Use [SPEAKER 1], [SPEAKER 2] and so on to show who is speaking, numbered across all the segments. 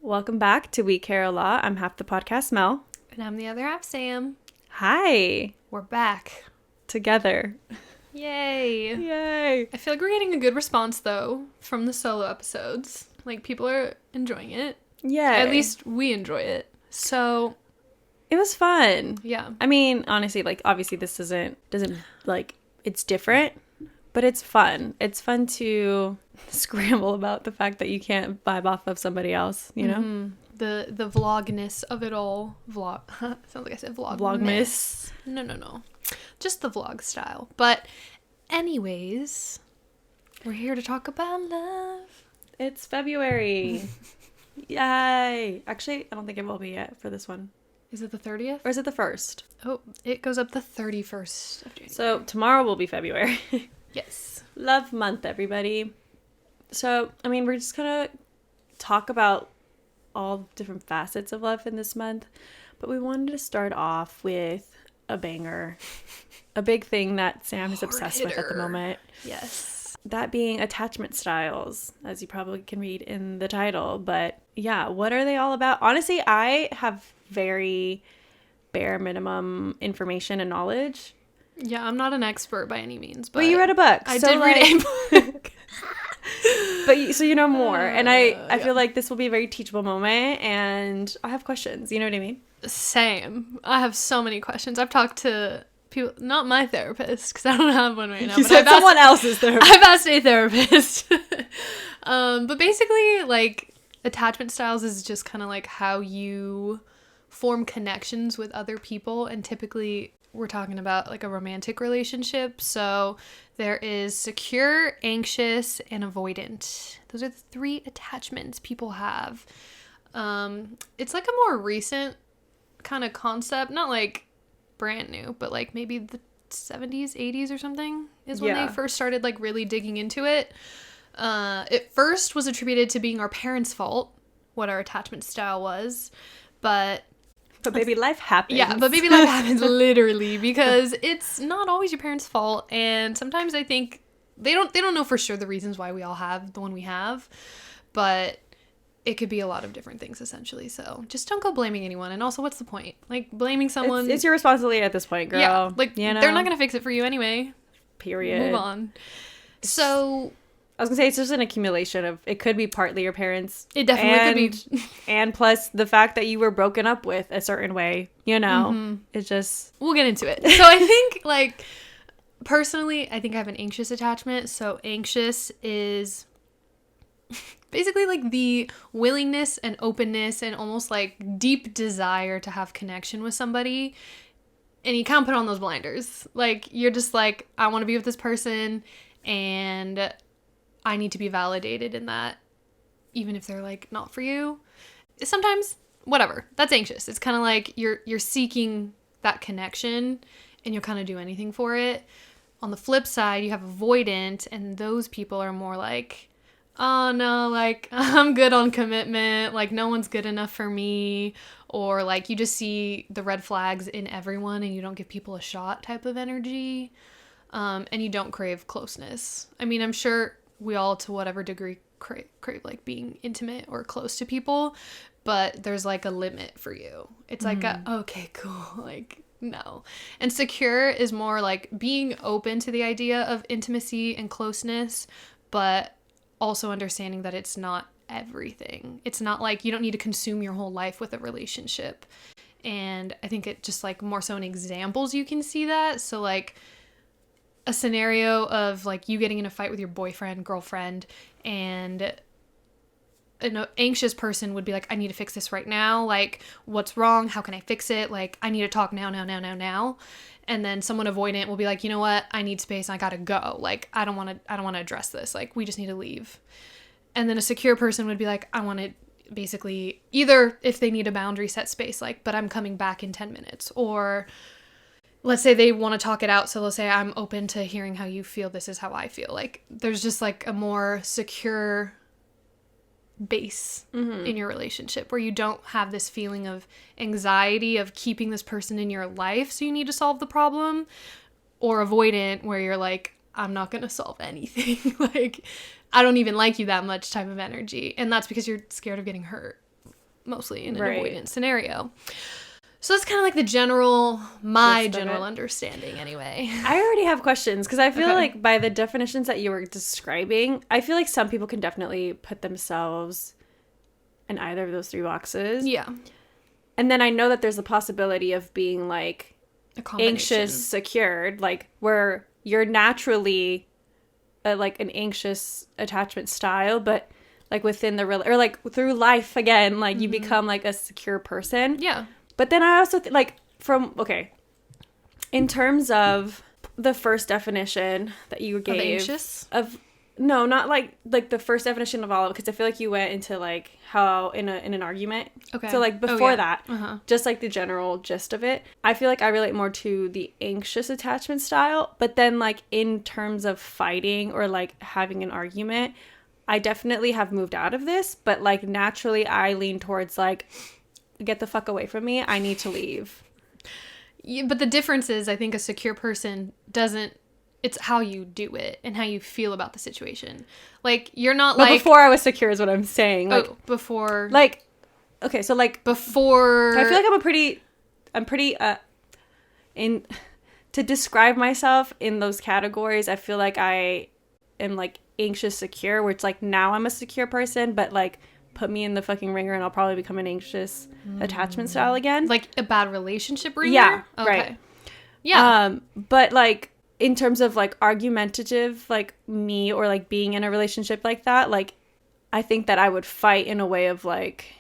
[SPEAKER 1] Welcome back to We Care a Lot. I'm half the podcast, Mel.
[SPEAKER 2] And I'm the other half, Sam.
[SPEAKER 1] Hi.
[SPEAKER 2] We're back.
[SPEAKER 1] Together.
[SPEAKER 2] Yay.
[SPEAKER 1] Yay.
[SPEAKER 2] I feel like we're getting a good response, though, from the solo episodes. Like, people are enjoying it.
[SPEAKER 1] Yeah.
[SPEAKER 2] At least we enjoy it. So,
[SPEAKER 1] it was fun.
[SPEAKER 2] yeah.
[SPEAKER 1] I mean, honestly, like, obviously this doesn't like, it's different, but it's fun. It's fun to scramble about the fact that you can't vibe off of somebody else, you know?
[SPEAKER 2] Mm-hmm. The vlogness of it all. Sounds like I said vlog.
[SPEAKER 1] Vlogmas.
[SPEAKER 2] No. Just the vlog style. But anyways, we're here to talk about love.
[SPEAKER 1] It's February. Yay. Actually, I don't think it will be yet for this one.
[SPEAKER 2] Is it the 30th?
[SPEAKER 1] Or is it the 1st?
[SPEAKER 2] Oh, it goes up the 31st of January.
[SPEAKER 1] So tomorrow will be February.
[SPEAKER 2] Yes.
[SPEAKER 1] Love month, everybody. So, I mean, we're just going to talk about all different facets of love in this month, but we wanted to start off with a banger, a big thing that Sam is obsessed with at the moment.
[SPEAKER 2] Yes.
[SPEAKER 1] That being attachment styles, as you probably can read in the title. But yeah, what are they all about? Honestly, I have very bare minimum information and knowledge.
[SPEAKER 2] Yeah, I'm not an expert by any means, but
[SPEAKER 1] you read a book.
[SPEAKER 2] I did read a book.
[SPEAKER 1] So you know more, and I feel like this will be a very teachable moment, and I have questions. You know what I mean?
[SPEAKER 2] Same. I have so many questions. I've talked to people, not my therapist, because I don't have one right now.
[SPEAKER 1] You
[SPEAKER 2] but
[SPEAKER 1] said someone else's therapist.
[SPEAKER 2] I've asked a therapist. But basically, like, attachment styles is just kind of like how you form connections with other people, and typically we're talking about like a romantic relationship. So there is secure, anxious, and avoidant. Those are the 3 attachments people have. It's like a more recent kind of concept, not like brand new, but like maybe the 70s, 80s or something is when they first started like really digging into it. It first was attributed to being our parents' fault, what our attachment style was, but
[SPEAKER 1] baby life happens.
[SPEAKER 2] Yeah, but baby life happens literally, because it's not always your parents' fault, and sometimes I think they don't know for sure the reasons why we all have the one we have, but it could be a lot of different things essentially. So just don't go blaming anyone. And also, what's the point? Like, blaming someone,
[SPEAKER 1] it's your responsibility at this point, girl.
[SPEAKER 2] Yeah, like,
[SPEAKER 1] you know?
[SPEAKER 2] They're not gonna fix it for you anyway.
[SPEAKER 1] Period.
[SPEAKER 2] Move on. So
[SPEAKER 1] I was gonna say, it's just an accumulation of, it could be partly your parents.
[SPEAKER 2] It definitely could be.
[SPEAKER 1] And plus the fact that you were broken up with a certain way, you know, it's just.
[SPEAKER 2] We'll get into it. So I think, like, personally, I think I have an anxious attachment. So anxious is basically like the willingness and openness and almost like deep desire to have connection with somebody. And you can't put on those blinders. Like, you're just like, I want to be with this person, and I need to be validated in that, even if they're like not for you. Sometimes, whatever. That's anxious. It's kind of like you're seeking that connection, and you'll kind of do anything for it. On the flip side, you have avoidant, and those people are more like, oh no, like, I'm good on commitment, like, no one's good enough for me, or like, you just see the red flags in everyone and you don't give people a shot type of energy, and you don't crave closeness. I mean, I'm sure we all, to whatever degree, crave like being intimate or close to people, but there's like a limit for you. It's like okay, cool, like, no. And secure is more like being open to the idea of intimacy and closeness, but also understanding that it's not everything. It's not like you don't need to consume your whole life with a relationship. And I think it just like more so in examples you can see that. So like a scenario of like you getting in a fight with your boyfriend, girlfriend, and an anxious person would be like, I need to fix this right now. Like, what's wrong? How can I fix it? Like, I need to talk now. And then someone avoidant will be like, you know what? I need space and I gotta go. Like, I don't want to address this. Like, we just need to leave. And then a secure person would be like, I want to basically either, if they need a boundary, set space, like, but I'm coming back in 10 minutes. Or let's say they want to talk it out. So they'll say, I'm open to hearing how you feel. This is how I feel. Like, there's just like a more secure base in your relationship, where you don't have this feeling of anxiety of keeping this person in your life, so you need to solve the problem, or avoidant, where you're like, I'm not going to solve anything. Like, I don't even like you that much type of energy. And that's because you're scared of getting hurt, mostly in an avoidant scenario. So that's kind of like the general understanding anyway.
[SPEAKER 1] I already have questions because I feel like by the definitions that you were describing, I feel like some people can definitely put themselves in either of those 3 boxes.
[SPEAKER 2] Yeah.
[SPEAKER 1] And then I know that there's a possibility of being like anxious,
[SPEAKER 2] Secured,
[SPEAKER 1] secured, like where you're naturally like an anxious attachment style, but like within the real, or like through life again, like you become like a secure person.
[SPEAKER 2] Yeah.
[SPEAKER 1] But then I also in terms of the first definition that you gave
[SPEAKER 2] of anxious,
[SPEAKER 1] no, not like the first definition of all of it, because I feel like you went into like how in an argument.
[SPEAKER 2] Okay.
[SPEAKER 1] So like before that,
[SPEAKER 2] Uh-huh.
[SPEAKER 1] just like the general gist of it, I feel like I relate more to the anxious attachment style. But then like in terms of fighting or like having an argument, I definitely have moved out of this. But like naturally, I lean towards like, get the fuck away from me. I need to leave.
[SPEAKER 2] Yeah, but the difference is, I think a secure person doesn't. It's how you do it and how you feel about the situation. Like, you're not
[SPEAKER 1] But
[SPEAKER 2] like...
[SPEAKER 1] before I was secure is what I'm saying. Like,
[SPEAKER 2] before...
[SPEAKER 1] Like, okay, so like...
[SPEAKER 2] Before...
[SPEAKER 1] I feel like I'm pretty, to describe myself in those categories, I feel like I am like anxious secure, where it's like now I'm a secure person, but like put me in the fucking ringer and I'll probably become an anxious attachment style again.
[SPEAKER 2] Like a bad relationship ringer?
[SPEAKER 1] Yeah,
[SPEAKER 2] okay.
[SPEAKER 1] right.
[SPEAKER 2] Yeah.
[SPEAKER 1] But like in terms of like argumentative, like me, or like being in a relationship like that, like I think that I would fight in a way of like,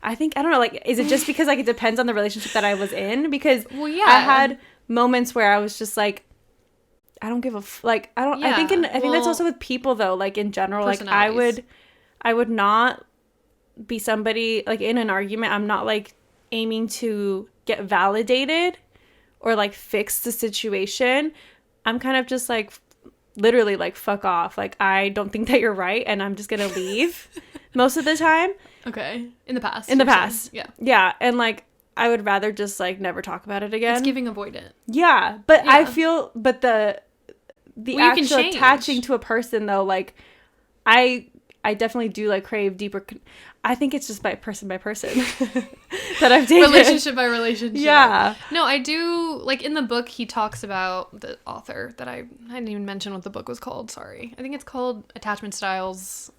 [SPEAKER 1] I don't know, like, is it just because like it depends on the relationship that I was in? Because
[SPEAKER 2] well, yeah.
[SPEAKER 1] I had moments where I was just like, I don't give a like, I don't,
[SPEAKER 2] Yeah,
[SPEAKER 1] I think that's also with people though, like in general, like I would not be somebody like in an argument, I'm not like aiming to get validated or like fix the situation. I'm kind of just like literally like, fuck off, like I don't think that you're right and I'm just gonna leave most of the time.
[SPEAKER 2] Okay. In the past.
[SPEAKER 1] Yeah. Yeah. And like I would rather just like never talk about it again.
[SPEAKER 2] It's giving avoidant.
[SPEAKER 1] Yeah. But
[SPEAKER 2] Yeah.
[SPEAKER 1] I feel, but the actual attaching to a person though, like I definitely do like crave deeper. I think it's just by person that I've dated.
[SPEAKER 2] Relationship by relationship.
[SPEAKER 1] Yeah.
[SPEAKER 2] No, I do, like in the book, he talks about the author that I didn't even mention what the book was called. Sorry. I think it's called Attachment Styles.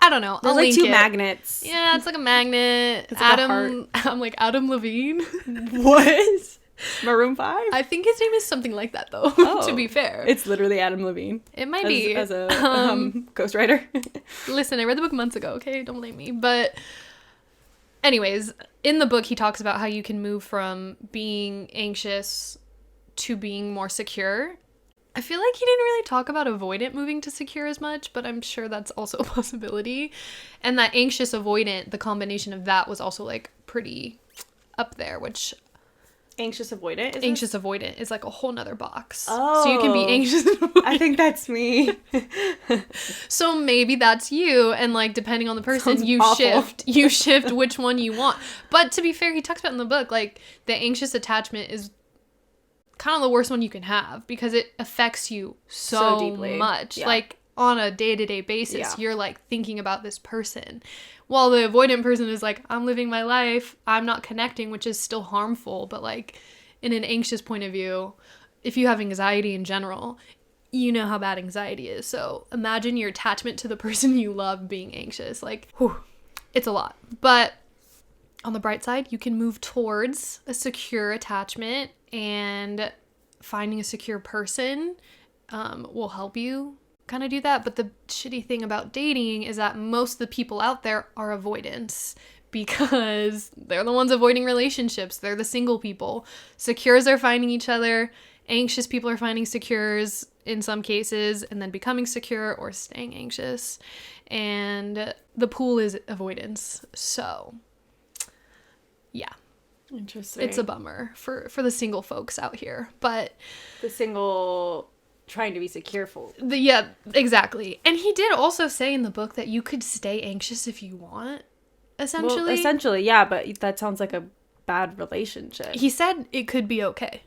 [SPEAKER 2] I don't know.
[SPEAKER 1] There's
[SPEAKER 2] I'll
[SPEAKER 1] like
[SPEAKER 2] link
[SPEAKER 1] two
[SPEAKER 2] it.
[SPEAKER 1] magnets.
[SPEAKER 2] Yeah, it's like a magnet.
[SPEAKER 1] It's like
[SPEAKER 2] Adam, I'm like Adam Levine.
[SPEAKER 1] What? Maroon 5?
[SPEAKER 2] I think his name is something like that though,
[SPEAKER 1] Oh.
[SPEAKER 2] to be fair.
[SPEAKER 1] It's literally Adam Levine.
[SPEAKER 2] It might be.
[SPEAKER 1] As a ghostwriter.
[SPEAKER 2] Listen, I read the book months ago, okay? Don't blame me. But anyways, in the book, he talks about how you can move from being anxious to being more secure. I feel like he didn't really talk about avoidant moving to secure as much, but I'm sure that's also a possibility. And that anxious avoidant, the combination of that was also like pretty up there, which...
[SPEAKER 1] Anxious avoidant?
[SPEAKER 2] Anxious avoidant is like a whole nother box.
[SPEAKER 1] Oh.
[SPEAKER 2] So you can be anxious and avoidant.
[SPEAKER 1] I think that's me.
[SPEAKER 2] So maybe that's you, and like depending on the person,
[SPEAKER 1] Sounds
[SPEAKER 2] you
[SPEAKER 1] awful.
[SPEAKER 2] shift which one you want. But to be fair, he talks about in the book, like the anxious attachment is kind of the worst one you can have because it affects you so
[SPEAKER 1] deeply.
[SPEAKER 2] much.
[SPEAKER 1] Yeah.
[SPEAKER 2] Like on a day-to-day basis,
[SPEAKER 1] Yeah.
[SPEAKER 2] you're like thinking about this person. While the avoidant person is like, I'm living my life, I'm not connecting, which is still harmful, but like in an anxious point of view, if you have anxiety in general, you know how bad anxiety is. So imagine your attachment to the person you love being anxious. Like, whew, it's a lot. But on the bright side, you can move towards a secure attachment, and finding a secure person will help you kind of do that. But the shitty thing about dating is that most of the people out there are avoidants because they're the ones avoiding relationships. They're the single people. Secures are finding each other. Anxious people are finding secures in some cases and then becoming secure or staying anxious. And the pool is avoidance. So, yeah.
[SPEAKER 1] Interesting.
[SPEAKER 2] It's a bummer for the single folks out here. But
[SPEAKER 1] the single trying to be secure for.
[SPEAKER 2] Yeah, exactly. And he did also say in the book that you could stay anxious if you want, essentially.
[SPEAKER 1] Well, essentially, yeah, but that sounds like a bad relationship.
[SPEAKER 2] He said it could be okay.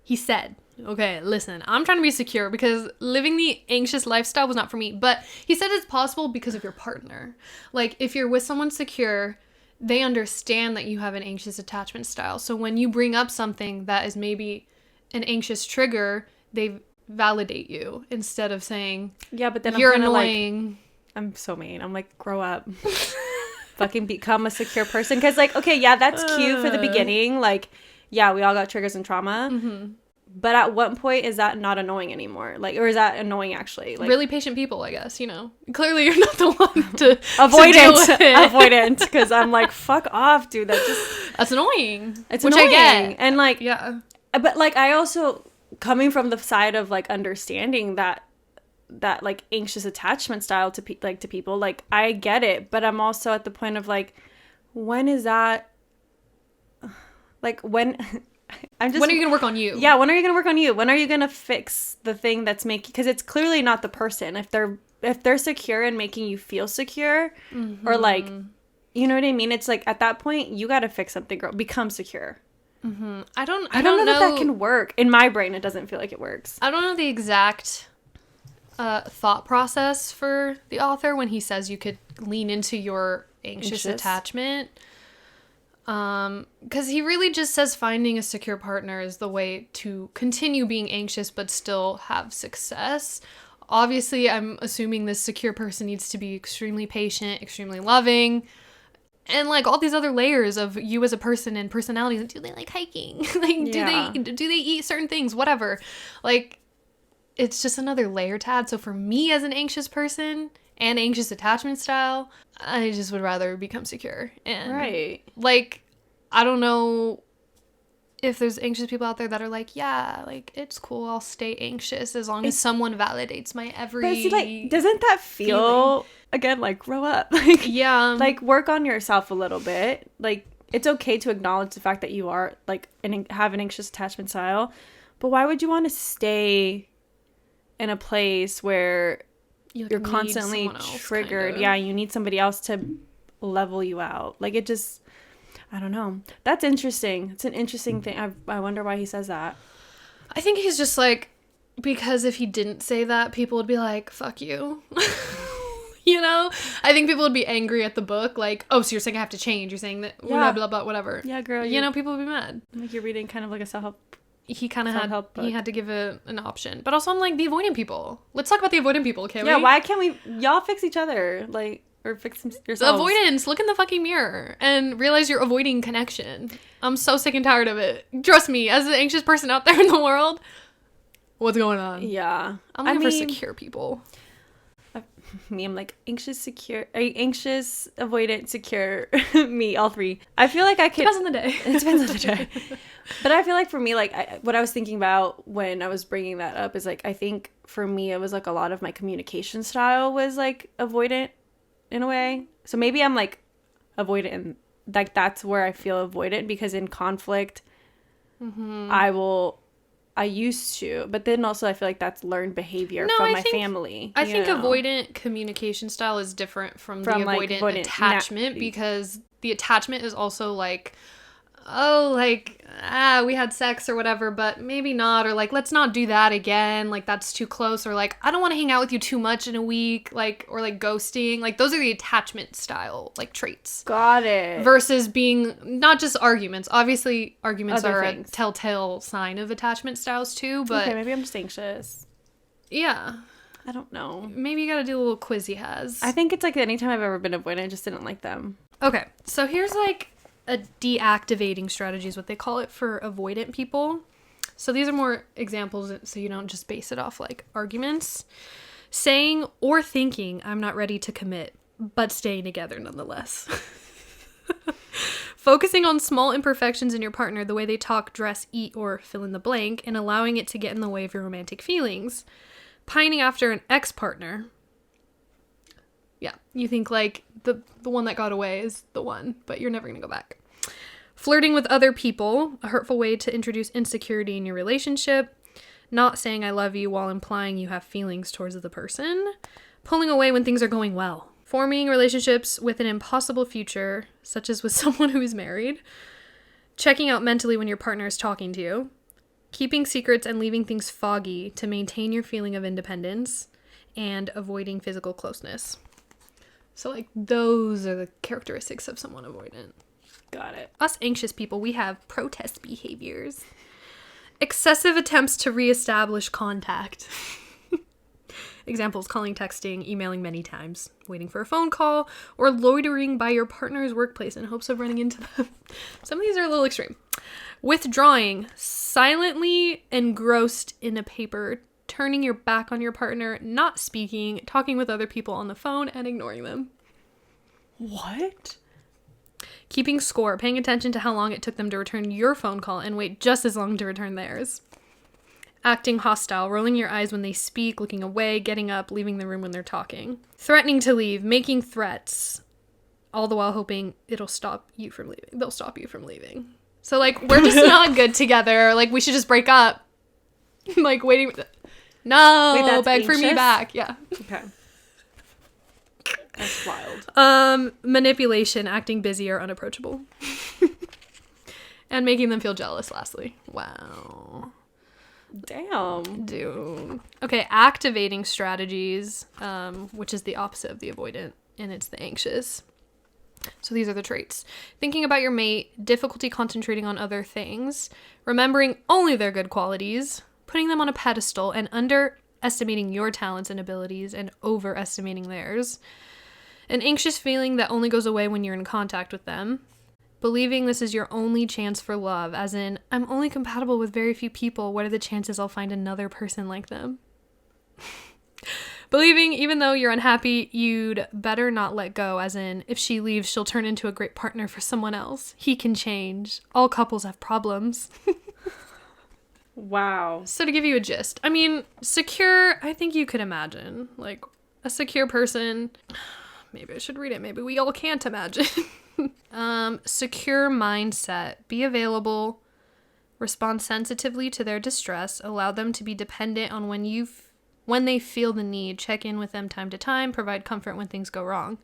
[SPEAKER 2] He said, okay, listen, I'm trying to be secure because living the anxious lifestyle was not for me. But he said it's possible because of your partner. Like, if you're with someone secure, they understand that you have an anxious attachment style. So when you bring up something that is maybe an anxious trigger, they validate you instead of saying,
[SPEAKER 1] yeah, but then
[SPEAKER 2] you're
[SPEAKER 1] I'm
[SPEAKER 2] annoying.
[SPEAKER 1] Like, I'm so mean. I'm like, grow up. Fucking become a secure person. Because, like, okay, yeah, that's cute for the beginning. Like, yeah, we all got triggers and trauma.
[SPEAKER 2] Mm-hmm.
[SPEAKER 1] But at what point is that not annoying anymore? Like, or is that annoying actually? Like,
[SPEAKER 2] really patient people, I guess, you know. Clearly you're not the one to
[SPEAKER 1] avoidant. Because I'm like, fuck off, dude.
[SPEAKER 2] That's annoying.
[SPEAKER 1] It's
[SPEAKER 2] which
[SPEAKER 1] annoying.
[SPEAKER 2] I get.
[SPEAKER 1] And like,
[SPEAKER 2] yeah.
[SPEAKER 1] But like, I also, coming from the side of like understanding that like anxious attachment style to to people, like I get it, but I'm also at the point of like, when is that? Like when. When
[SPEAKER 2] are you gonna work on you?
[SPEAKER 1] Yeah, when are you gonna work on you? When are you gonna fix the thing that's making? Because it's clearly not the person. If they're secure and making you feel secure,
[SPEAKER 2] mm-hmm.
[SPEAKER 1] or like, you know what I mean? It's like at that point you gotta fix something, girl. Become secure.
[SPEAKER 2] Mm-hmm. I don't
[SPEAKER 1] know that can work. In my brain, it doesn't feel like it works.
[SPEAKER 2] I don't know the exact thought process for the author when he says you could lean into your anxious attachment. Because he really just says finding a secure partner is the way to continue being anxious but still have success. Obviously, I'm assuming this secure person needs to be extremely patient, extremely loving, and like all these other layers of you as a person and personalities. Do they like hiking? Like, do they eat certain things? Whatever. Like, it's just another layer to add. So for me as an anxious person and anxious attachment style, I just would rather become secure. And
[SPEAKER 1] right.
[SPEAKER 2] Like, I don't know if there's anxious people out there that are like, yeah, like, it's cool, I'll stay anxious as long as someone validates my every
[SPEAKER 1] But see, like, doesn't that feel, again, like, grow up? Like,
[SPEAKER 2] yeah.
[SPEAKER 1] Like, work on yourself a little bit. Like, it's okay to acknowledge the fact that you are, like, have an anxious attachment style. But why would you want to stay in a place where you're constantly triggered? Kinda. Yeah, you need somebody else to level you out. Like, it just, I don't know. That's interesting. It's an interesting thing. I wonder why he says that.
[SPEAKER 2] I think he's just like, because if he didn't say that, people would be like, fuck you. You know? I think people would be angry at the book. Like, oh, so you're saying I have to change. You're saying that, blah, blah, blah, whatever.
[SPEAKER 1] Yeah, girl.
[SPEAKER 2] You know, people would be mad.
[SPEAKER 1] Like, you're reading kind of like a self-help.
[SPEAKER 2] He kind of had to give an option. But also, I'm like, the avoidant people. Let's talk about the avoidant people, okay?
[SPEAKER 1] Yeah, why can't we, y'all fix each other? Like, or fix yourselves.
[SPEAKER 2] Avoidance. Look in the fucking mirror and realize you're avoiding connection. I'm so sick and tired of it. Trust me, as an anxious person out there in the world, what's going on?
[SPEAKER 1] Yeah.
[SPEAKER 2] I'm looking for secure people.
[SPEAKER 1] I'm like anxious, secure, anxious, avoidant, secure. Me, all three. I feel like I could.
[SPEAKER 2] Depends on the day.
[SPEAKER 1] It depends on the day. But I feel like for me, like what I was thinking about when I was bringing that up is like, I think for me, it was like a lot of my communication style was like avoidant in a way. So maybe I'm like avoidant, and like that's where I feel avoidant, because in conflict, I used to, but then also I feel like that's learned behavior from my family.
[SPEAKER 2] I think avoidant communication style is different from the avoidant attachment, because the attachment is also like, oh, like, we had sex or whatever, but maybe not, or like, let's not do that again, like, that's too close, or like, I don't want to hang out with you too much in a week, like, or like ghosting. Like, those are the attachment style, like, traits.
[SPEAKER 1] Got it.
[SPEAKER 2] Versus being not just arguments. Obviously, arguments are a telltale sign of attachment styles too, but
[SPEAKER 1] okay, maybe I'm just anxious.
[SPEAKER 2] Yeah.
[SPEAKER 1] I don't know.
[SPEAKER 2] Maybe you gotta do a little quiz he has.
[SPEAKER 1] I think it's like anytime I've ever been avoidant, I just didn't like them.
[SPEAKER 2] Okay, so here's like a deactivating strategy is what they call it for avoidant people. So these are more examples, so you don't just base it off like arguments. Saying or thinking, I'm not ready to commit, but staying together nonetheless. Focusing on small imperfections in your partner, the way they talk, dress, eat, or fill in the blank, and allowing it to get in the way of your romantic feelings. Pining after an ex-partner. Yeah, you think like the one that got away is the one, but you're never going to go back. Flirting with other people, a hurtful way to introduce insecurity in your relationship. not saying I love you while implying you have feelings towards the person, pulling away when things are going well, forming relationships with an impossible future, such as with someone who is married, checking out mentally when your partner is talking to you, keeping secrets and leaving things foggy to maintain your feeling of independence, and avoiding physical closeness. So, like, those are the characteristics of someone avoidant.
[SPEAKER 1] Got it.
[SPEAKER 2] Us anxious people, we have protest behaviors. Excessive attempts to reestablish contact. Examples: calling, texting, emailing many times, waiting for a phone call, or loitering by your partner's workplace in hopes of running into them. Some of these are a little extreme. Withdrawing, silently engrossed in a paper, turning your back on your partner, not speaking, talking with other people on the phone, and ignoring them.
[SPEAKER 1] What?
[SPEAKER 2] Keeping score, paying attention to how long it took them to return your phone call and wait just as long to return theirs. Acting hostile, rolling your eyes when they speak, looking away, getting up, leaving the room when they're talking. Threatening to leave, making threats, all the while hoping it'll stop you from leaving. They'll stop you from leaving. So, like, we're just not good together. Like, we should just break up. Like, waiting. No,
[SPEAKER 1] wait, that's
[SPEAKER 2] beg for me
[SPEAKER 1] anxious?
[SPEAKER 2] back. Yeah.
[SPEAKER 1] Okay. That's wild.
[SPEAKER 2] Manipulation, acting busy or unapproachable. And making them feel jealous, lastly. Wow.
[SPEAKER 1] Damn.
[SPEAKER 2] Dude. Okay, activating strategies, which is the opposite of the avoidant, and it's the anxious. So these are the traits. Thinking about your mate, difficulty concentrating on other things, remembering only their good qualities, putting them on a pedestal, and underestimating your talents and abilities and overestimating theirs. An anxious feeling that only goes away when you're in contact with them. Believing this is your only chance for love, as in, I'm only compatible with very few people. What are the chances I'll find another person like them? Believing even though you're unhappy, you'd better not let go, as in, if she leaves, she'll turn into a great partner for someone else. He can change. All couples have problems.
[SPEAKER 1] Wow.
[SPEAKER 2] So to give you a gist, I mean, secure, I think you could imagine, like, a secure person. Maybe I should read it. Maybe we all can't imagine. Secure mindset. Be available. Respond sensitively to their distress. Allow them to be dependent on when they feel the need. Check in with them time to time. Provide comfort when things go wrong.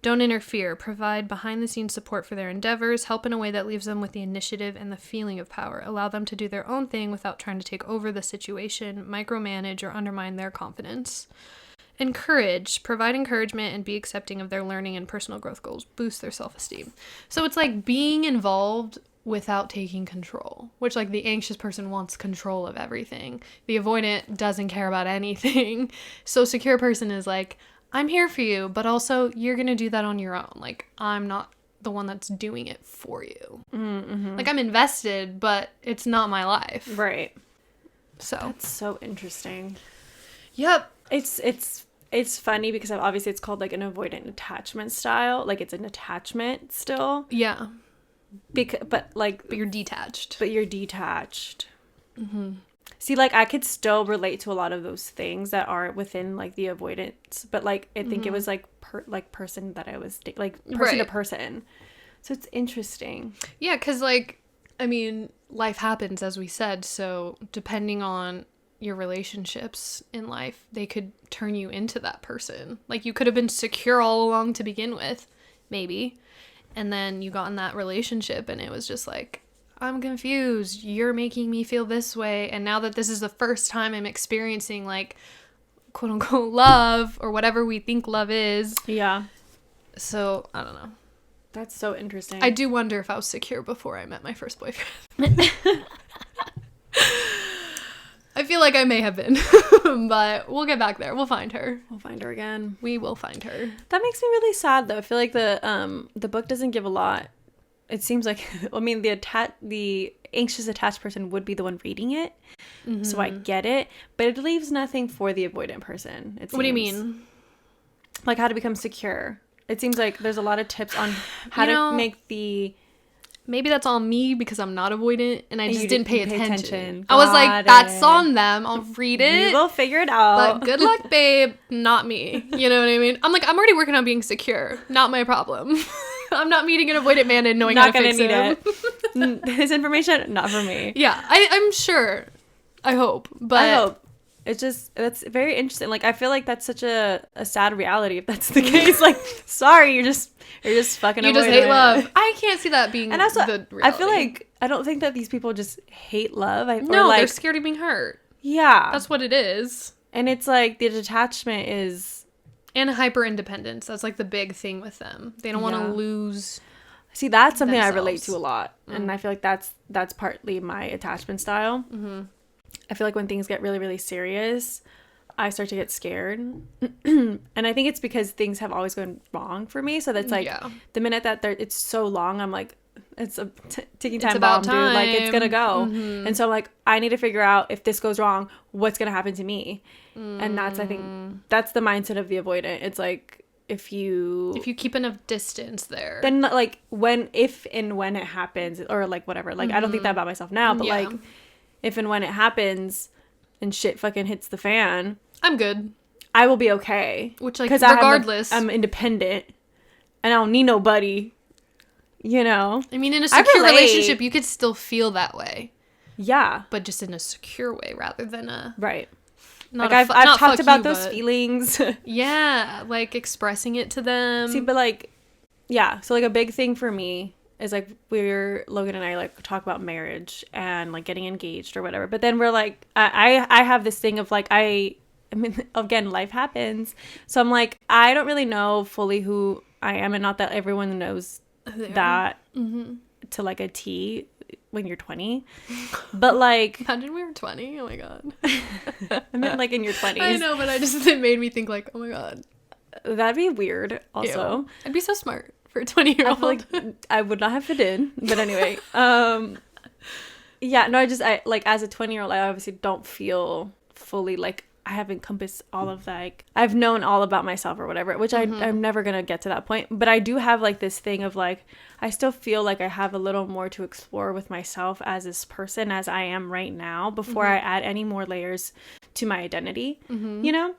[SPEAKER 2] Don't interfere. Provide behind-the-scenes support for their endeavors. Help in a way that leaves them with the initiative and the feeling of power. Allow them to do their own thing without trying to take over the situation, micromanage, or undermine their confidence. Encourage. Provide encouragement and be accepting of their learning and personal growth goals. Boost their self-esteem. So it's like being involved without taking control, which, like, the anxious person wants control of everything. The avoidant doesn't care about anything. So secure person is like, I'm here for you, but also you're going to do that on your own. Like, I'm not the one that's doing it for you. Mm-hmm. Like, I'm invested, but it's not my life.
[SPEAKER 1] Right.
[SPEAKER 2] So.
[SPEAKER 1] That's so interesting.
[SPEAKER 2] Yep.
[SPEAKER 1] It's funny because obviously it's called, like, an avoidant attachment style. Like, it's an attachment still.
[SPEAKER 2] Yeah.
[SPEAKER 1] But
[SPEAKER 2] you're detached.
[SPEAKER 1] But you're detached. Mm-hmm. See, like, I could still relate to a lot of those things that are within, like, the avoidance. But, like, I think it was, like, person that I was, person to person. So it's interesting.
[SPEAKER 2] Yeah, because, like, I mean, life happens, as we said. So depending on your relationships in life, they could turn you into that person. Like, you could have been secure all along to begin with, maybe. And then you got in that relationship and it was just like, I'm confused. You're making me feel this way. And now that this is the first time I'm experiencing, like, quote unquote love, or whatever we think love is.
[SPEAKER 1] Yeah.
[SPEAKER 2] So, I don't know.
[SPEAKER 1] That's so interesting.
[SPEAKER 2] I do wonder if I was secure before I met my first boyfriend. I feel like I may have been, but we'll get back there. We'll find her.
[SPEAKER 1] We'll find her again.
[SPEAKER 2] We will find her.
[SPEAKER 1] That makes me really sad, though. I feel like the book doesn't give a lot. It seems like, I mean, the anxious attached person would be the one reading it, so I get it, but it leaves nothing for the avoidant person. It seems.
[SPEAKER 2] What do you mean?
[SPEAKER 1] Like, how to become secure. It seems like there's a lot of tips on how to make the...
[SPEAKER 2] Maybe that's all me because I'm not avoidant and I just didn't pay attention. I
[SPEAKER 1] Got
[SPEAKER 2] was like,
[SPEAKER 1] it.
[SPEAKER 2] that's on them. I'll read it.
[SPEAKER 1] You will figure it out.
[SPEAKER 2] But good luck, babe. Not me. You know what I mean? I'm like, I'm already working on being secure. Not my problem. I'm not meeting an avoidant man and knowing how to fix him.
[SPEAKER 1] His information, not for me.
[SPEAKER 2] Yeah, I'm sure. I hope. But
[SPEAKER 1] I hope. It's just, that's very interesting. Like, I feel like that's such a sad reality if that's the case. Like, sorry, you're just fucking
[SPEAKER 2] you just hate love. I can't see that being
[SPEAKER 1] and also,
[SPEAKER 2] the reality.
[SPEAKER 1] I feel like, I don't think that these people just hate love.
[SPEAKER 2] No,
[SPEAKER 1] like,
[SPEAKER 2] they're scared of being hurt.
[SPEAKER 1] Yeah.
[SPEAKER 2] That's what it is.
[SPEAKER 1] And it's like, the detachment is...
[SPEAKER 2] And hyper independence. That's like the big thing with them. They don't want to lose...
[SPEAKER 1] See, that's something
[SPEAKER 2] themselves.
[SPEAKER 1] I relate to a lot. And I feel like that's partly my attachment style. Mm-hmm. I feel like when things get really, really serious, I start to get scared. And I think it's because things have always gone wrong for me. So that's like, the minute that it's so long, I'm like, it's a ticking time bomb, dude. Like, it's going to go. Mm-hmm. And so, like, I need to figure out if this goes wrong, what's going to happen to me. And that's, I think, that's the mindset of the avoidant. It's like, if you keep enough distance there, then, like, if and when it happens, or, like, whatever. Like, I don't think that about myself now, but, like, if and when it happens and shit fucking hits the fan,
[SPEAKER 2] I'm good.
[SPEAKER 1] I will be okay.
[SPEAKER 2] Which, like, regardless.
[SPEAKER 1] I'm independent and I don't need nobody, you know?
[SPEAKER 2] I mean, in a secure relationship, you could still feel that way.
[SPEAKER 1] Yeah.
[SPEAKER 2] But just in a secure way rather than a...
[SPEAKER 1] Right. Like, I've talked about those feelings.
[SPEAKER 2] Yeah. Like, expressing it to them.
[SPEAKER 1] See, but, like, yeah. So, like, a big thing for me is, like, Logan and I, like, talk about marriage and, like, getting engaged or whatever. But then we're, like, I have this thing of, like, I mean, again, life happens. So I'm, like, I don't really know fully who I am. And not that everyone knows that to, like, a T when you're 20. But, like...
[SPEAKER 2] Imagine we were 20. Oh, my God.
[SPEAKER 1] I meant, like, in your 20s.
[SPEAKER 2] I know, but it made me think, like, oh, my God.
[SPEAKER 1] That'd be weird, also.
[SPEAKER 2] Ew. I'd be so smart. For a 20-year-old.
[SPEAKER 1] I feel like I would not have fit in. But anyway. Yeah, no, I like, as a 20-year-old, I obviously don't feel fully, like, I have encompassed all of, like, I've known all about myself or whatever, which I'm never going to get to that point. But I do have, like, this thing of, like, I still feel like I have a little more to explore with myself as this person as I am right now before I add any more layers to my identity, you know?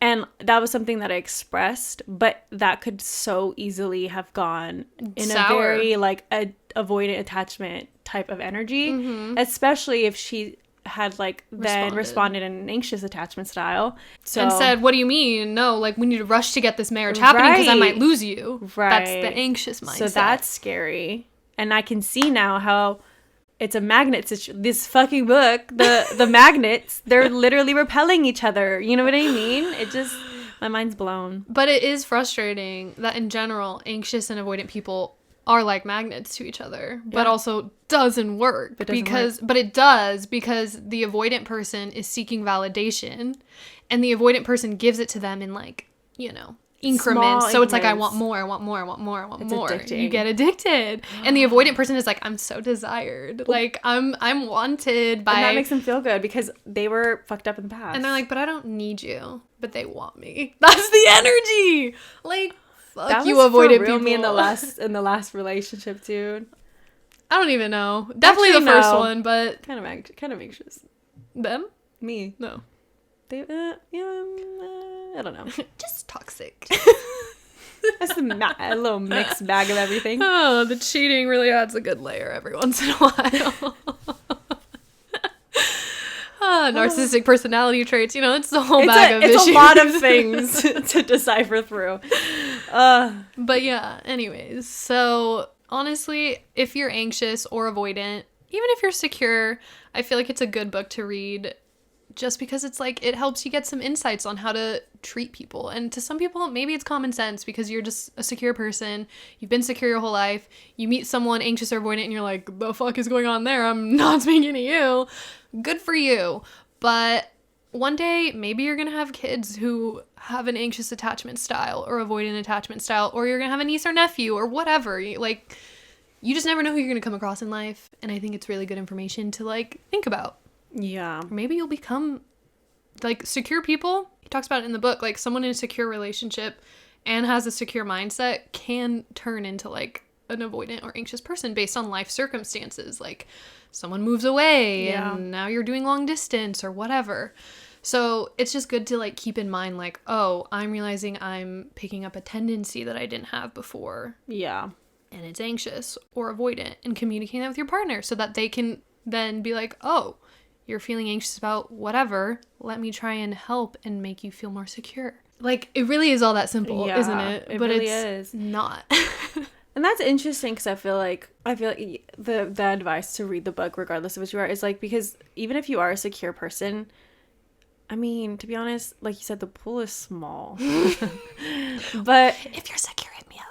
[SPEAKER 1] And that was something that I expressed, but that could so easily have gone in a very, like, avoidant attachment type of energy, especially if she had, like, then responded in an anxious attachment style. So,
[SPEAKER 2] and said, what do you mean? No, like, we need to rush to get this marriage happening because I might lose you. Right. That's the anxious mindset.
[SPEAKER 1] So that's scary. And I can see now how... It's a magnet situation. This fucking book, the magnets, they're literally repelling each other. You know what I mean? It just, my mind's blown.
[SPEAKER 2] But it is frustrating that in general, anxious and avoidant people are like magnets to each other, but also doesn't work. But it does because the avoidant person is seeking validation and the avoidant person gives it to them in, like, you know, increments. So it's like, I want more, I want more, I want more, I want more. Addicting. You get addicted. And the avoidant person is like, I'm so desired. Like, I'm wanted by...
[SPEAKER 1] And that makes them feel good because they were fucked up in the past.
[SPEAKER 2] And they're like, but I don't need you. But they want me. That's the energy! Like, fuck that you, avoidant people.
[SPEAKER 1] Me in the last relationship, dude.
[SPEAKER 2] I don't even know. Definitely actually, the first one, but...
[SPEAKER 1] Kind of anxious.
[SPEAKER 2] Them?
[SPEAKER 1] Me.
[SPEAKER 2] No.
[SPEAKER 1] They, I don't know.
[SPEAKER 2] Just toxic.
[SPEAKER 1] That's a little mixed bag of everything.
[SPEAKER 2] Oh, the cheating really adds a good layer every once in a while. Narcissistic personality traits, you know, it's the whole bag of issues.
[SPEAKER 1] It's a lot of things to decipher through.
[SPEAKER 2] But yeah, anyways, so honestly, if you're anxious or avoidant, even if you're secure, I feel like it's a good book to read. Just because it's like, it helps you get some insights on how to treat people. And to some people, maybe it's common sense because you're just a secure person. You've been secure your whole life. You meet someone anxious or avoidant and you're like, the fuck is going on there? I'm not speaking to you. Good for you. But one day, maybe you're going to have kids who have an anxious attachment style or avoidant attachment style, or you're going to have a niece or nephew or whatever. Like, you just never know who you're going to come across in life. And I think it's really good information to, like, think about.
[SPEAKER 1] Yeah.
[SPEAKER 2] Or maybe you'll become, like, secure people. He talks about it in the book. Like, someone in a secure relationship and has a secure mindset can turn into, like, an avoidant or anxious person based on life circumstances. Like, someone moves away and now you're doing long distance or whatever. So it's just good to, like, keep in mind, like, oh, I'm realizing I'm picking up a tendency that I didn't have before.
[SPEAKER 1] Yeah.
[SPEAKER 2] And it's anxious or avoidant, and communicating that with your partner so that they can then be like, oh, you're feeling anxious about whatever. Let me try and help and make you feel more secure. Like, it really is all that simple,
[SPEAKER 1] Yeah,
[SPEAKER 2] isn't it?
[SPEAKER 1] it
[SPEAKER 2] But
[SPEAKER 1] really
[SPEAKER 2] it's
[SPEAKER 1] is.
[SPEAKER 2] not.
[SPEAKER 1] And that's interesting because I feel like the advice to read the book, regardless of what you are, is like, because even if you are a secure person, I mean, to be honest, like you said, the pool is small. But
[SPEAKER 2] If you're secure, hit me up.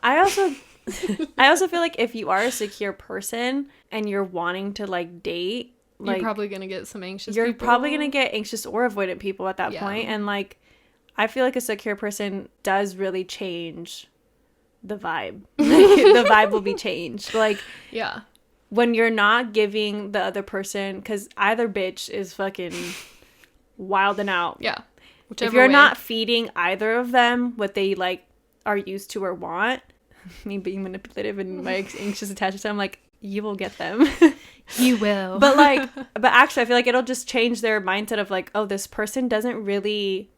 [SPEAKER 1] I also feel like if you are a secure person and you're wanting to like date, like
[SPEAKER 2] You're probably gonna get some anxious
[SPEAKER 1] you're
[SPEAKER 2] people.
[SPEAKER 1] probably gonna get anxious or avoidant people at that
[SPEAKER 2] Yeah.
[SPEAKER 1] point. And like, I feel like a secure person does really change the vibe. The vibe will be changed. Like,
[SPEAKER 2] Yeah.
[SPEAKER 1] when you're not giving the other person, because either bitch is fucking wild and out.
[SPEAKER 2] Yeah. Whichever
[SPEAKER 1] If you're
[SPEAKER 2] way.
[SPEAKER 1] not feeding either of them what they like are used to or want, me being manipulative and my anxious attachment, I'm like, you will get them.
[SPEAKER 2] You will.
[SPEAKER 1] But like, but actually, I feel like it'll just change their mindset of like, oh, this person doesn't really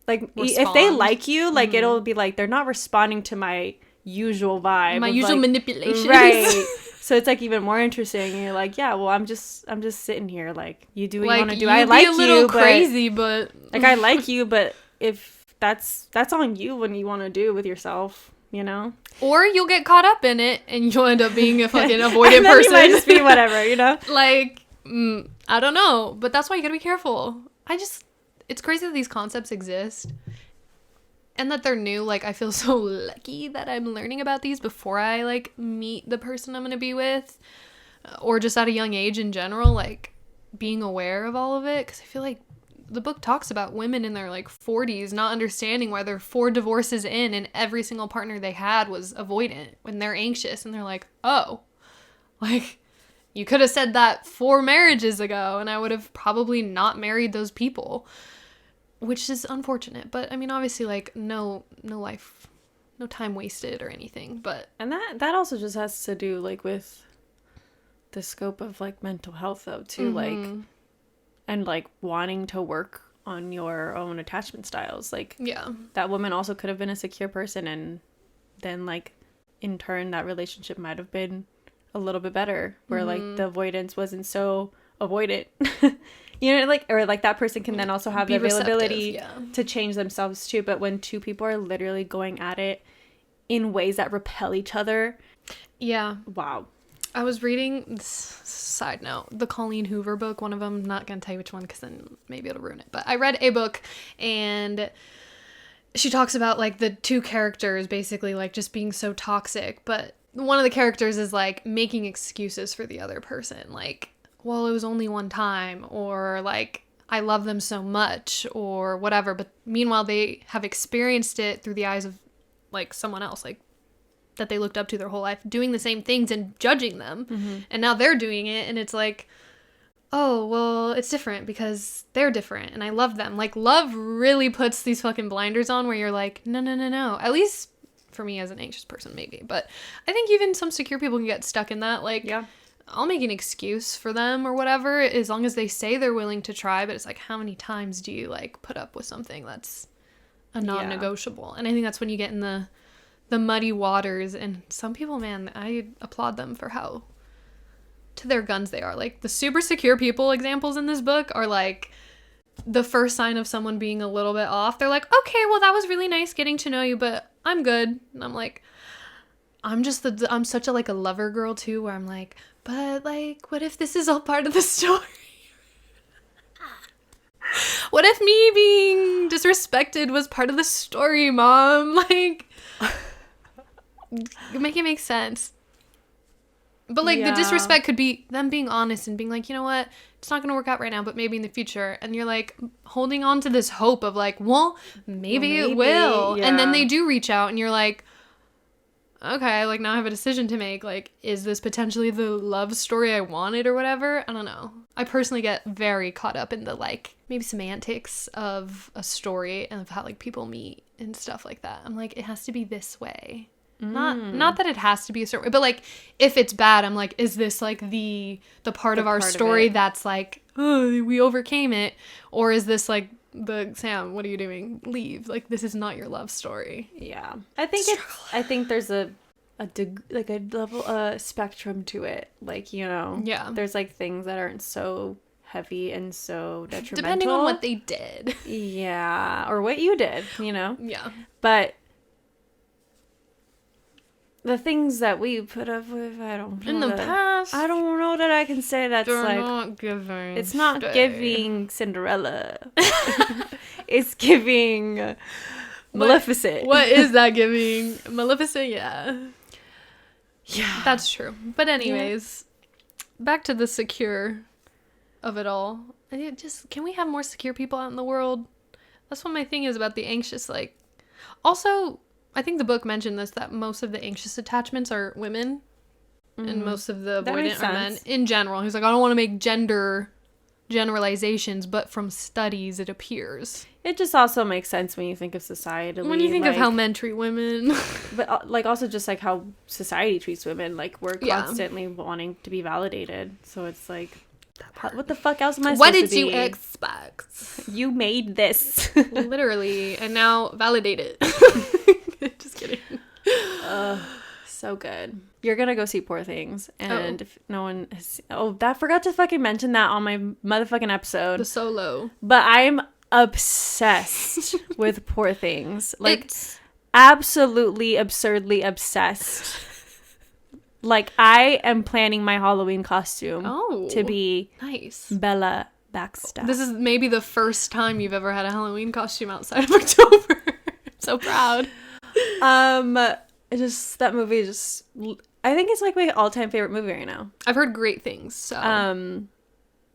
[SPEAKER 1] like if they
[SPEAKER 2] Respond.
[SPEAKER 1] like you, like it'll be like they're not responding to my usual vibe,
[SPEAKER 2] my
[SPEAKER 1] of,
[SPEAKER 2] usual
[SPEAKER 1] like,
[SPEAKER 2] manipulations.
[SPEAKER 1] right? So it's like even more interesting. And you're like, yeah, well, I'm just sitting here, like, you do what you want to do. I like
[SPEAKER 2] be a little
[SPEAKER 1] you,
[SPEAKER 2] crazy, but
[SPEAKER 1] but like I like you, but if that's on you when you want to do with yourself, you know.
[SPEAKER 2] or you'll get caught up in it and you'll end up being a fucking
[SPEAKER 1] And
[SPEAKER 2] avoidant
[SPEAKER 1] then
[SPEAKER 2] person.
[SPEAKER 1] you might just be whatever, you know.
[SPEAKER 2] Like, I don't know, but that's why you gotta be careful. It's crazy that these concepts exist and that they're new. Like, I feel so lucky that I'm learning about these before I like meet the person I'm gonna be with, or just at a young age in general, like being aware of all of it. Because I feel like the book talks about women in their like 40s not understanding why they're 4 divorces in and every single partner they had was avoidant when they're anxious, and they're like, oh, like, you could have said that 4 marriages ago and I would have probably not married those people, which is unfortunate. But I mean, obviously, like, no life, no time wasted or anything. But
[SPEAKER 1] And that also just has to do like with the scope of like mental health though too, like, and like wanting to work on your own attachment styles. Like,
[SPEAKER 2] yeah,
[SPEAKER 1] that woman also could have been a secure person, and then like in turn that relationship might have been a little bit better, where like the avoidance wasn't so avoidant. You know, like, or like that person can then also have the
[SPEAKER 2] Be receptive,
[SPEAKER 1] availability
[SPEAKER 2] yeah.
[SPEAKER 1] to change themselves too. But when two people are literally going at it in ways that repel each other,
[SPEAKER 2] yeah.
[SPEAKER 1] wow.
[SPEAKER 2] I was reading, side note, the Colleen Hoover book, one of them. I'm not going to tell you which one because then maybe it'll ruin it. But I read a book and she talks about like the 2 characters basically like just being so toxic. But one of the characters is like making excuses for the other person. Like, well, it was only one time, or like, I love them so much, or whatever. But meanwhile, they have experienced it through the eyes of like someone else, like, that they looked up to their whole life, doing the same things and judging them. And now they're doing it, and it's like, oh, well, it's different because they're different and I love them. Like, love really puts these fucking blinders on where you're like, no. At least for me as an anxious person, maybe. But I think even some secure people can get stuck in that. Like,
[SPEAKER 1] Yeah.
[SPEAKER 2] I'll make an excuse for them or whatever, as long as they say they're willing to try. But it's like, how many times do you like put up with something that's a non-negotiable? And I think that's when you get in the muddy waters. And some people, man, I applaud them for how to their guns they are. Like, the super secure people examples in this book are like the first sign of someone being a little bit off. They're like, okay, well, that was really nice getting to know you, but I'm good. And I'm like, I'm such a like a lover girl too, where I'm like, but like, what if this is all part of the story? What if me being disrespected was part of the story, Mom? Like, make it make sense. But like, the disrespect could be them being honest and being like, you know what, it's not gonna work out right now, but maybe in the future. And you're like holding on to this hope of like, well, maybe it will.
[SPEAKER 1] yeah.
[SPEAKER 2] And then they do reach out and you're like, okay, like, now I have a decision to make. Like, is this potentially the love story I wanted or whatever? I don't know. I personally get very caught up in the like maybe semantics of a story and of how like people meet and stuff like that. I'm like, it has to be this way. Not that it has to be a certain way, but like, if it's bad, I'm like, is this like the part of our story that's like, oh, we overcame it, or is this like the Sam, what are you doing? Leave. Like, this is not your love story.
[SPEAKER 1] Yeah. I think there's a level spectrum to it. Like, you know,
[SPEAKER 2] Yeah.
[SPEAKER 1] there's like things that aren't so heavy and so detrimental.
[SPEAKER 2] Depending on what they did.
[SPEAKER 1] Yeah, or what you did, you know?
[SPEAKER 2] Yeah.
[SPEAKER 1] But the things that we put up with, I don't know.
[SPEAKER 2] In the past.
[SPEAKER 1] I don't know that I can say that's
[SPEAKER 2] They're
[SPEAKER 1] like...
[SPEAKER 2] not giving.
[SPEAKER 1] It's not
[SPEAKER 2] stay.
[SPEAKER 1] giving Cinderella. It's giving Maleficent.
[SPEAKER 2] What is that giving? Maleficent, yeah.
[SPEAKER 1] Yeah.
[SPEAKER 2] That's true. But anyways, back to the secure of it all. Can we have more secure people out in the world? That's what my thing is about the anxious, like. Also, I think the book mentioned this, that most of the anxious attachments are women. And most of the avoidant are men in general. He's like, I don't want to make gender generalizations, but from studies it appears.
[SPEAKER 1] It just also makes sense when you think of society.
[SPEAKER 2] When you think of how men treat women.
[SPEAKER 1] But like also just like how society treats women. Like we're constantly wanting to be validated. So it's like, what the fuck else am I supposed to be?
[SPEAKER 2] What did you expect?
[SPEAKER 1] You made this.
[SPEAKER 2] Literally. And now validate it. Just kidding.
[SPEAKER 1] So good. You're gonna go see Poor Things, and if no one has, that forgot to fucking mention that on my motherfucking episode.
[SPEAKER 2] The Solo.
[SPEAKER 1] But I'm obsessed with Poor Things. Like, absolutely absurdly obsessed. Like, I am planning my Halloween costume to be
[SPEAKER 2] nice
[SPEAKER 1] Bella Baxter.
[SPEAKER 2] This is maybe the first time you've ever had a Halloween costume outside of October. I'm so proud.
[SPEAKER 1] That movie just, I think it's like my all-time favorite movie right now.
[SPEAKER 2] I've heard great things, so.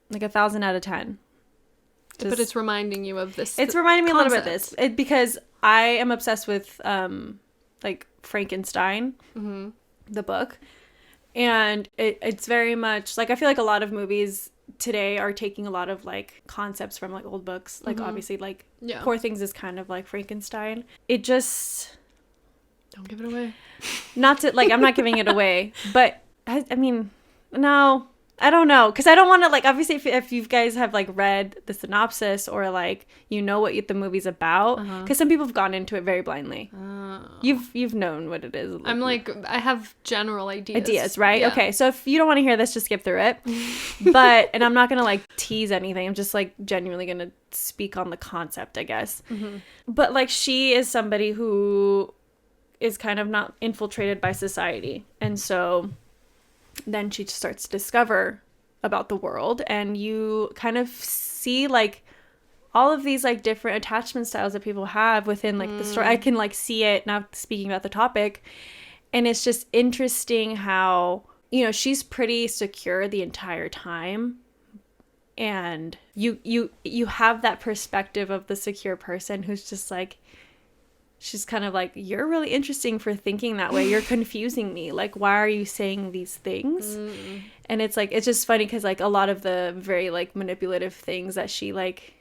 [SPEAKER 1] Like 1,000 out of 10.
[SPEAKER 2] But it's reminding you of this.
[SPEAKER 1] It's reminding me a little bit of this. Because I am obsessed with, like, Frankenstein, the book. And it's very much, like, I feel like a lot of movies today are taking a lot of, like, concepts from, like, old books. Like, obviously, like, Poor Things is kind of like Frankenstein. It just...
[SPEAKER 2] Don't give it away.
[SPEAKER 1] Not to, like, I'm not giving it away. But, I mean, no... I don't know, because I don't want to, like, obviously, if you guys have, like, read the synopsis or, like, you know what the movie's about, because some people have gone into it very blindly. You've known what it is.
[SPEAKER 2] I'm, like, I have general ideas.
[SPEAKER 1] Right? Yeah. Okay, so if you don't want to hear this, just skip through it. But, and I'm not going to, like, tease anything. I'm just, like, genuinely going to speak on the concept, I guess. But, like, she is somebody who is kind of not infiltrated by society. And so... then she starts to discover about the world, and you kind of see like all of these like different attachment styles that people have within like the story. I can like see it now, speaking about the topic, and it's just interesting how, you know, she's pretty secure the entire time, and you have that perspective of the secure person who's just like, she's kind of like, you're really interesting for thinking that way. You're confusing me. Like, why are you saying these things? And it's like, it's just funny because like a lot of the very like manipulative things that she like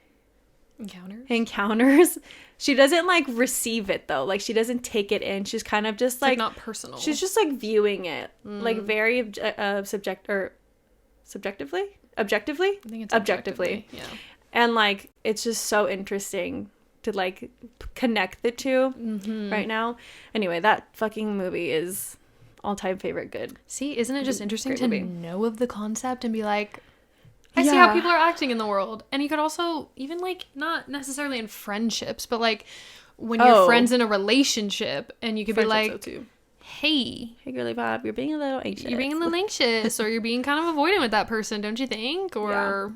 [SPEAKER 1] encounters, she doesn't like receive it though. Like she doesn't take it in. She's kind of just like
[SPEAKER 2] not personal.
[SPEAKER 1] She's just like viewing it like very objectively.
[SPEAKER 2] I think it's objectively. Yeah.
[SPEAKER 1] And like it's just so interesting to like connect the two right now. Anyway, that fucking movie is all-time favorite good.
[SPEAKER 2] See, isn't it just interesting to know of the concept and be like, I see how people are acting in the world. And you could also, even like, not necessarily in friendships, but like when you're friends in a relationship, and you could be like, hey
[SPEAKER 1] girly pop, you're being a little anxious.
[SPEAKER 2] Or you're being kind of avoidant with that person, don't you think? Or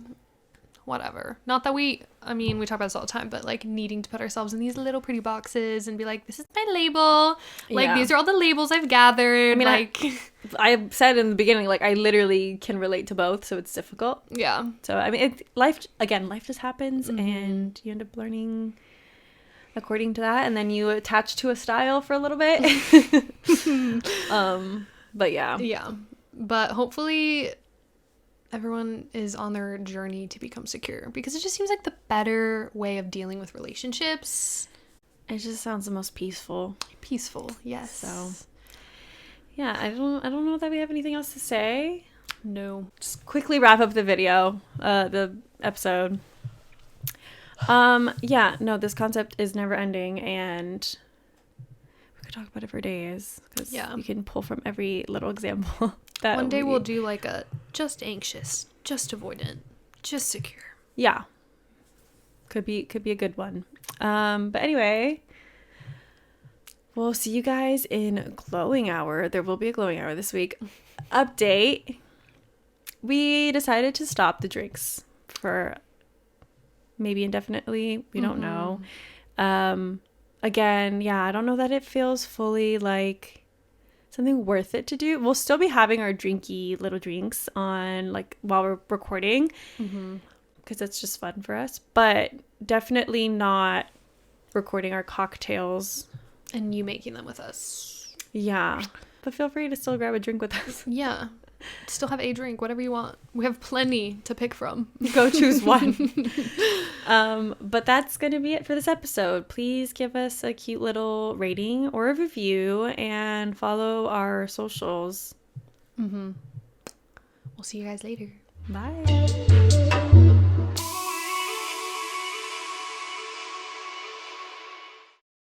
[SPEAKER 2] whatever. Not that we talk about this all the time, but like needing to put ourselves in these little pretty boxes and be like, this is my label. Like these are all the labels I've gathered. I mean, like
[SPEAKER 1] I said in the beginning, like I literally can relate to both, so it's difficult. Yeah. So I mean, life just happens, and you end up learning according to that, and then you attach to a style for a little bit. But yeah.
[SPEAKER 2] But hopefully everyone is on their journey to become secure, because it just seems like the better way of dealing with relationships.
[SPEAKER 1] It just sounds the most peaceful.
[SPEAKER 2] Yes.
[SPEAKER 1] So yeah, I don't know that we have anything else to say.
[SPEAKER 2] No.
[SPEAKER 1] Just quickly wrap up the video, the episode. This concept is never ending, and we could talk about it for days, because you can pull from every little example.
[SPEAKER 2] One day we'll do like a just anxious, just avoidant, Just secure.
[SPEAKER 1] Yeah. Could be a good one. But anyway, we'll see you guys in glowing hour. There will be a glowing hour this week. Update. We decided to stop the drinks for maybe indefinitely. We don't know. Again, yeah, I don't know that it feels fully like something worth it to do. We'll still be having our drinky little drinks on like while we're recording because that's just fun for us, but definitely not recording our cocktails.
[SPEAKER 2] And you making them with us.
[SPEAKER 1] Yeah, but feel free to still grab a drink with us.
[SPEAKER 2] Yeah. Still have a drink, whatever you want. We have plenty to pick from.
[SPEAKER 1] Go choose one. But that's going to be it for this episode. Please give us a cute little rating or a review and follow our socials.
[SPEAKER 2] We'll see you guys later.
[SPEAKER 1] Bye.